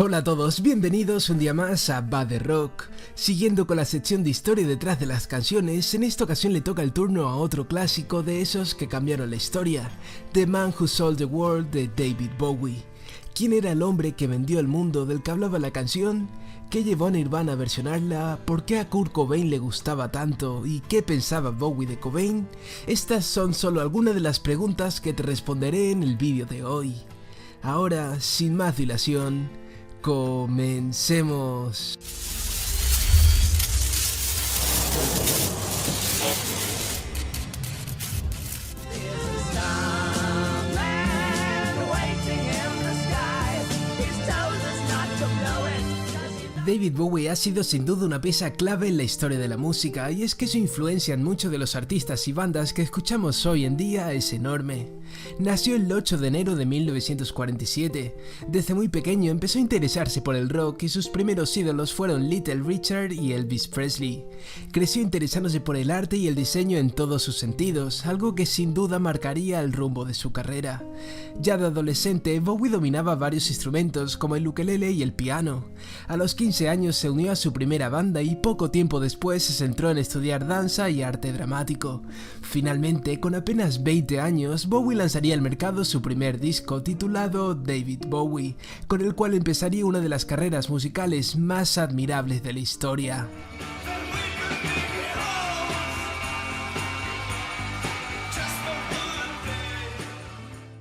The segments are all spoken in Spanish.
Hola a todos, bienvenidos un día más a Va de Rock. Siguiendo con la sección de historia detrás de las canciones, en esta ocasión le toca el turno a otro clásico de esos que cambiaron la historia, The Man Who Sold the World de David Bowie. ¿Quién era el hombre que vendió el mundo del que hablaba la canción? ¿Qué llevó a Nirvana a versionarla? ¿Por qué a Kurt Cobain le gustaba tanto? ¿Y qué pensaba Bowie de Cobain? Estas son solo algunas de las preguntas que te responderé en el vídeo de hoy. Ahora, sin más dilación, comencemos. David Bowie ha sido sin duda una pieza clave en la historia de la música, y es que su influencia en muchos de los artistas y bandas que escuchamos hoy en día es enorme. Nació el 8 de enero de 1947. Desde muy pequeño empezó a interesarse por el rock y sus primeros ídolos fueron Little Richard y Elvis Presley. Creció interesándose por el arte y el diseño en todos sus sentidos, algo que sin duda marcaría el rumbo de su carrera. Ya de adolescente, Bowie dominaba varios instrumentos como el ukelele y el piano. A los 15 años se unió a su primera banda y poco tiempo después se centró en estudiar danza y arte dramático. Finalmente, con apenas 20 años, Bowie lanzaría al mercado su primer disco titulado David Bowie, con el cual empezaría una de las carreras musicales más admirables de la historia.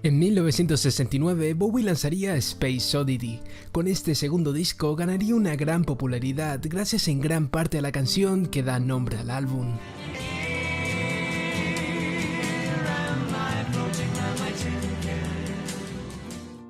En 1969, Bowie lanzaría Space Oddity. Con este segundo disco ganaría una gran popularidad gracias en gran parte a la canción que da nombre al álbum.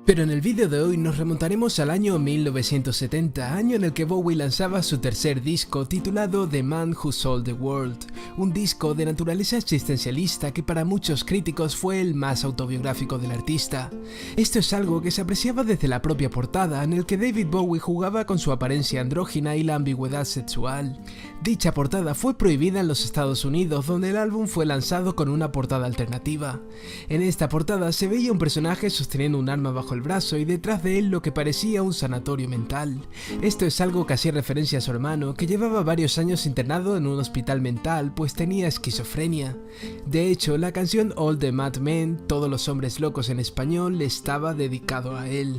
Pero en el vídeo de hoy nos remontaremos al año 1970, año en el que Bowie lanzaba su tercer disco titulado The Man Who Sold the World, un disco de naturaleza existencialista que para muchos críticos fue el más autobiográfico del artista. Esto es algo que se apreciaba desde la propia portada, en el que David Bowie jugaba con su apariencia andrógina y la ambigüedad sexual. Dicha portada fue prohibida en los Estados Unidos, donde el álbum fue lanzado con una portada alternativa. En esta portada se veía un personaje sosteniendo un arma bajo el brazo y detrás de él lo que parecía un sanatorio mental. Esto es algo que hacía referencia a su hermano, que llevaba varios años internado en un hospital mental pues tenía esquizofrenia. De hecho, la canción All the Mad Men, Todos los hombres locos en español, le estaba dedicado a él.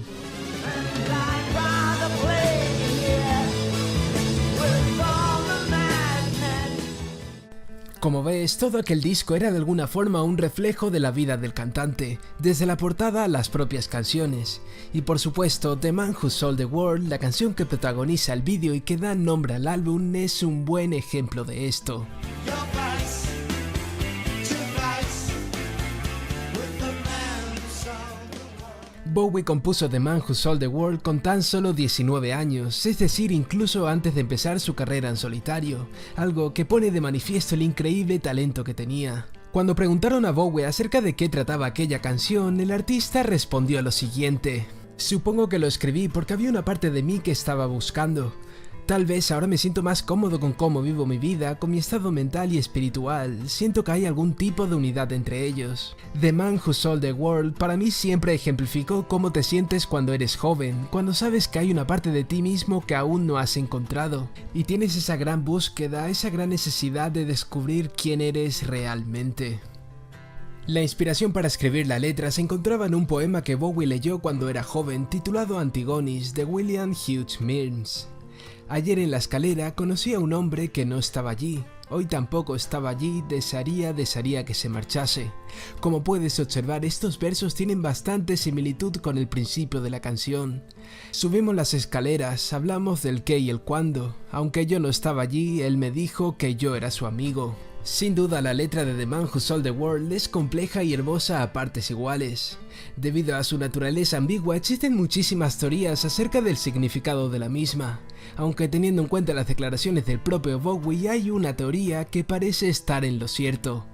Como ves, todo aquel disco era de alguna forma un reflejo de la vida del cantante, desde la portada a las propias canciones. Y por supuesto, The Man Who Sold the World, la canción que protagoniza el vídeo y que da nombre al álbum, es un buen ejemplo de esto. Bowie compuso The Man Who Sold the World con tan solo 19 años, es decir, incluso antes de empezar su carrera en solitario, algo que pone de manifiesto el increíble talento que tenía. Cuando preguntaron a Bowie acerca de qué trataba aquella canción, el artista respondió lo siguiente: "Supongo que lo escribí porque había una parte de mí que estaba buscando. Tal vez ahora me siento más cómodo con cómo vivo mi vida, con mi estado mental y espiritual, siento que hay algún tipo de unidad entre ellos. The Man Who Sold the World para mí siempre ejemplificó cómo te sientes cuando eres joven, cuando sabes que hay una parte de ti mismo que aún no has encontrado, y tienes esa gran búsqueda, esa gran necesidad de descubrir quién eres realmente". La inspiración para escribir la letra se encontraba en un poema que Bowie leyó cuando era joven, titulado Antigonis, de William Hughes Milnes. Ayer en la escalera conocí a un hombre que no estaba allí, hoy tampoco estaba allí, desearía que se marchase. Como puedes observar, estos versos tienen bastante similitud con el principio de la canción. Subimos las escaleras, hablamos del qué y el cuándo, aunque yo no estaba allí, él me dijo que yo era su amigo. Sin duda la letra de The Man Who Sold the World es compleja y hermosa a partes iguales. Debido a su naturaleza ambigua existen muchísimas teorías acerca del significado de la misma, aunque teniendo en cuenta las declaraciones del propio Bowie hay una teoría que parece estar en lo cierto.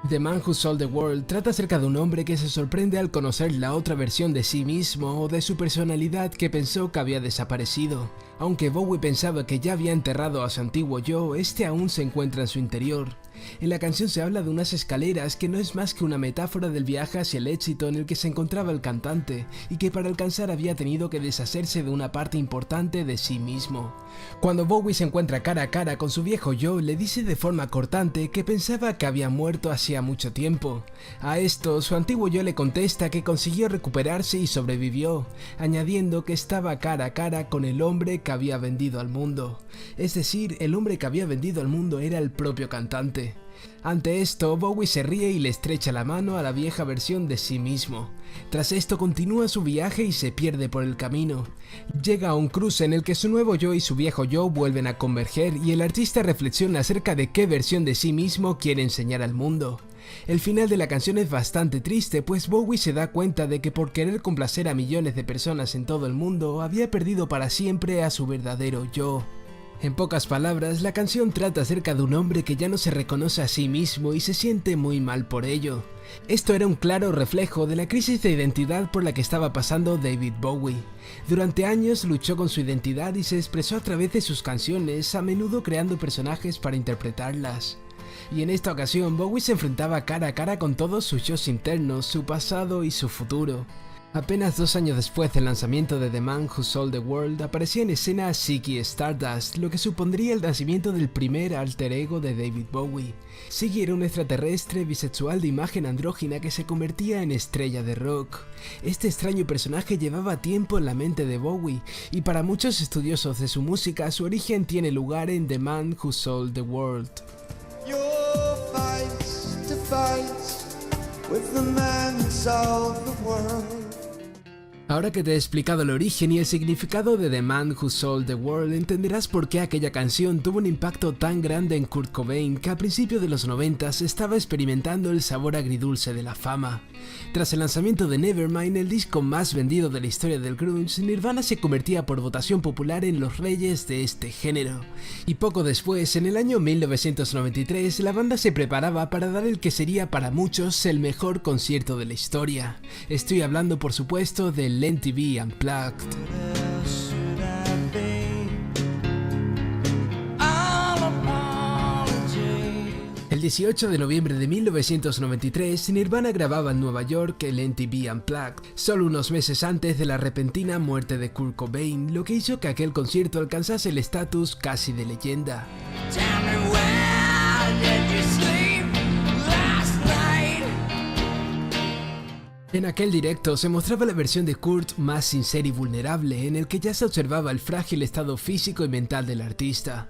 The Man Who Sold the World trata acerca de un hombre que se sorprende al conocer la otra versión de sí mismo o de su personalidad que pensó que había desaparecido. Aunque Bowie pensaba que ya había enterrado a su antiguo yo, este aún se encuentra en su interior. En la canción se habla de unas escaleras que no es más que una metáfora del viaje hacia el éxito en el que se encontraba el cantante y que para alcanzar había tenido que deshacerse de una parte importante de sí mismo. Cuando Bowie se encuentra cara a cara con su viejo yo, le dice de forma cortante que pensaba que había muerto hacía mucho tiempo. A esto, su antiguo yo le contesta que consiguió recuperarse y sobrevivió, añadiendo que estaba cara a cara con el hombre que había vendido al mundo. Es decir, el hombre que había vendido al mundo era el propio cantante. Ante esto, Bowie se ríe y le estrecha la mano a la vieja versión de sí mismo. Tras esto continúa su viaje y se pierde por el camino. Llega a un cruce en el que su nuevo yo y su viejo yo vuelven a converger y el artista reflexiona acerca de qué versión de sí mismo quiere enseñar al mundo. El final de la canción es bastante triste, pues Bowie se da cuenta de que por querer complacer a millones de personas en todo el mundo, había perdido para siempre a su verdadero yo. En pocas palabras, la canción trata acerca de un hombre que ya no se reconoce a sí mismo y se siente muy mal por ello. Esto era un claro reflejo de la crisis de identidad por la que estaba pasando David Bowie. Durante años luchó con su identidad y se expresó a través de sus canciones, a menudo creando personajes para interpretarlas. Y en esta ocasión, Bowie se enfrentaba cara a cara con todos sus yos internos, su pasado y su futuro. Apenas 2 años después del lanzamiento de The Man Who Sold the World, aparecía en escena Ziggy Stardust, lo que supondría el nacimiento del primer alter ego de David Bowie. Ziggy era un extraterrestre bisexual de imagen andrógina que se convertía en estrella de rock. Este extraño personaje llevaba tiempo en la mente de Bowie, y para muchos estudiosos de su música, su origen tiene lugar en The Man Who Sold the World. Ahora que te he explicado el origen y el significado de The Man Who Sold the World, entenderás por qué aquella canción tuvo un impacto tan grande en Kurt Cobain, que a principios de los 90 estaba experimentando el sabor agridulce de la fama. Tras el lanzamiento de Nevermind, el disco más vendido de la historia del grunge, Nirvana se convertía por votación popular en los reyes de este género. Y poco después, en el año 1993, la banda se preparaba para dar el que sería para muchos el mejor concierto de la historia. Estoy hablando, por supuesto, del MTV Unplugged. El 18 de noviembre de 1993, Nirvana grababa en Nueva York el MTV Unplugged, solo unos meses antes de la repentina muerte de Kurt Cobain, lo que hizo que aquel concierto alcanzase el estatus casi de leyenda. En aquel directo se mostraba la versión de Kurt más sincera y vulnerable, en el que ya se observaba el frágil estado físico y mental del artista.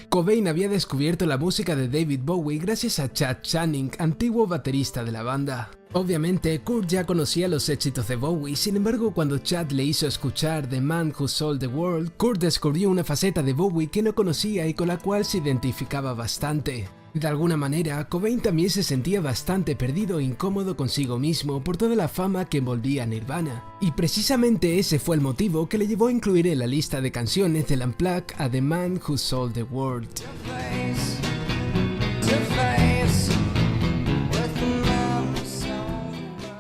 Cobain había descubierto la música de David Bowie gracias a Chad Channing, antiguo baterista de la banda. Obviamente, Kurt ya conocía los éxitos de Bowie, sin embargo, cuando Chad le hizo escuchar The Man Who Sold the World, Kurt descubrió una faceta de Bowie que no conocía y con la cual se identificaba bastante. De alguna manera, Cobain también se sentía bastante perdido e incómodo consigo mismo por toda la fama que envolvía a Nirvana. Y precisamente ese fue el motivo que le llevó a incluir en la lista de canciones del Unplugged a The Man Who Sold the World.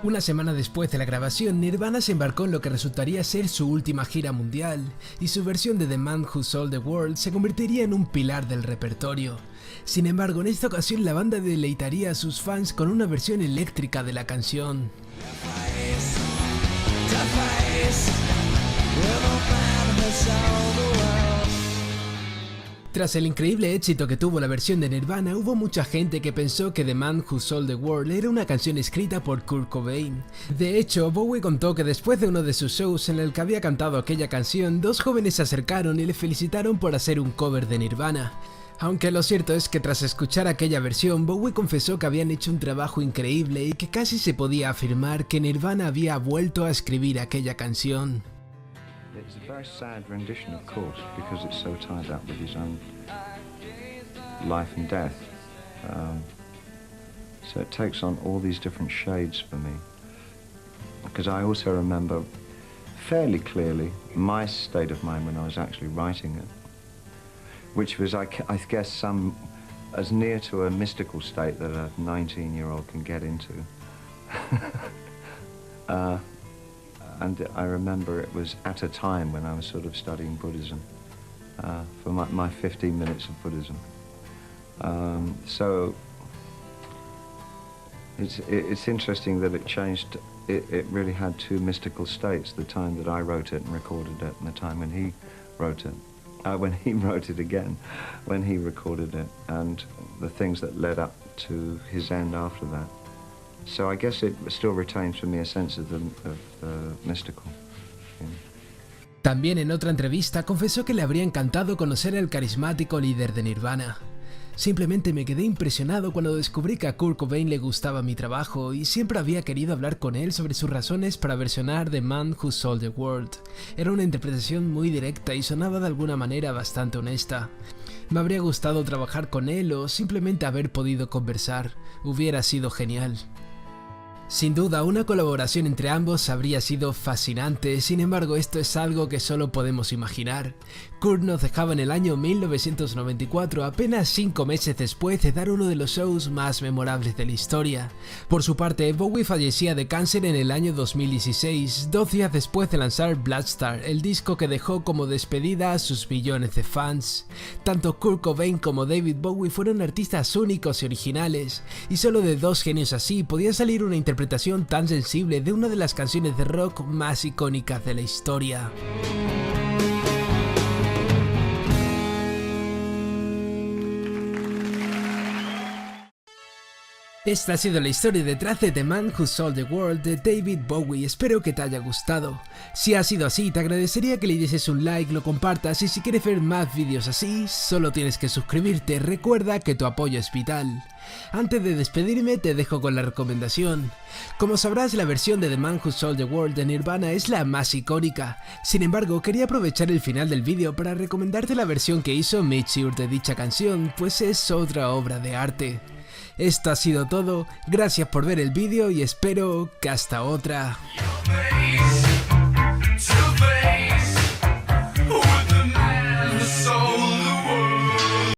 Una semana después de la grabación, Nirvana se embarcó en lo que resultaría ser su última gira mundial, y su versión de The Man Who Sold the World se convertiría en un pilar del repertorio. Sin embargo, en esta ocasión la banda deleitaría a sus fans con una versión eléctrica de la canción. Tras el increíble éxito que tuvo la versión de Nirvana, hubo mucha gente que pensó que The Man Who Sold the World era una canción escrita por Kurt Cobain. De hecho, Bowie contó que después de uno de sus shows en el que había cantado aquella canción, 2 jóvenes se acercaron y le felicitaron por hacer un cover de Nirvana. Aunque lo cierto es que tras escuchar aquella versión, Bowie confesó que habían hecho un trabajo increíble y que casi se podía afirmar que Nirvana había vuelto a escribir aquella canción. It's a very sad rendition, of course, because it's so tied up with his own life and death. So it takes on all these different shades for me. Because I also remember fairly clearly my state of mind when I was actually writing it, which was, I guess, as near to a mystical state that a 19-year-old can get into. And I remember it was at a time when I was sort of studying Buddhism, for my 15 minutes of Buddhism. So it's interesting that it changed. It really had two mystical states: the time that I wrote it and recorded it, and the time when he wrote it. When he wrote it again, when he recorded it, and the things that led up to his end after that. So I guess it still retains for me a sense of the mystical. Yeah. También en otra entrevista confesó que le habría encantado conocer al carismático líder de Nirvana. Simplemente me quedé impresionado cuando descubrí que a Kurt Cobain le gustaba mi trabajo y siempre había querido hablar con él sobre sus razones para versionar The Man Who Sold the World. Era una interpretación muy directa y sonaba de alguna manera bastante honesta. Me habría gustado trabajar con él o simplemente haber podido conversar. Hubiera sido genial. Sin duda, una colaboración entre ambos habría sido fascinante, sin embargo esto es algo que solo podemos imaginar. Kurt nos dejaba en el año 1994, apenas 5 meses después de dar uno de los shows más memorables de la historia. Por su parte, Bowie fallecía de cáncer en el año 2016, 2 días después de lanzar Bloodstar, el disco que dejó como despedida a sus millones de fans. Tanto Kurt Cobain como David Bowie fueron artistas únicos y originales, y solo de dos genios así podía salir una interpretación tan sensible de una de las canciones de rock más icónicas de la historia. Esta ha sido la historia detrás de The Man Who Sold the World de David Bowie, espero que te haya gustado. Si ha sido así, te agradecería que le dieses un like, lo compartas y si quieres ver más vídeos así, solo tienes que suscribirte, recuerda que tu apoyo es vital. Antes de despedirme te dejo con la recomendación. Como sabrás, la versión de The Man Who Sold the World de Nirvana es la más icónica, sin embargo quería aprovechar el final del vídeo para recomendarte la versión que hizo Mitch Ure de dicha canción, pues es otra obra de arte. Esto ha sido todo, gracias por ver el vídeo y espero que hasta otra.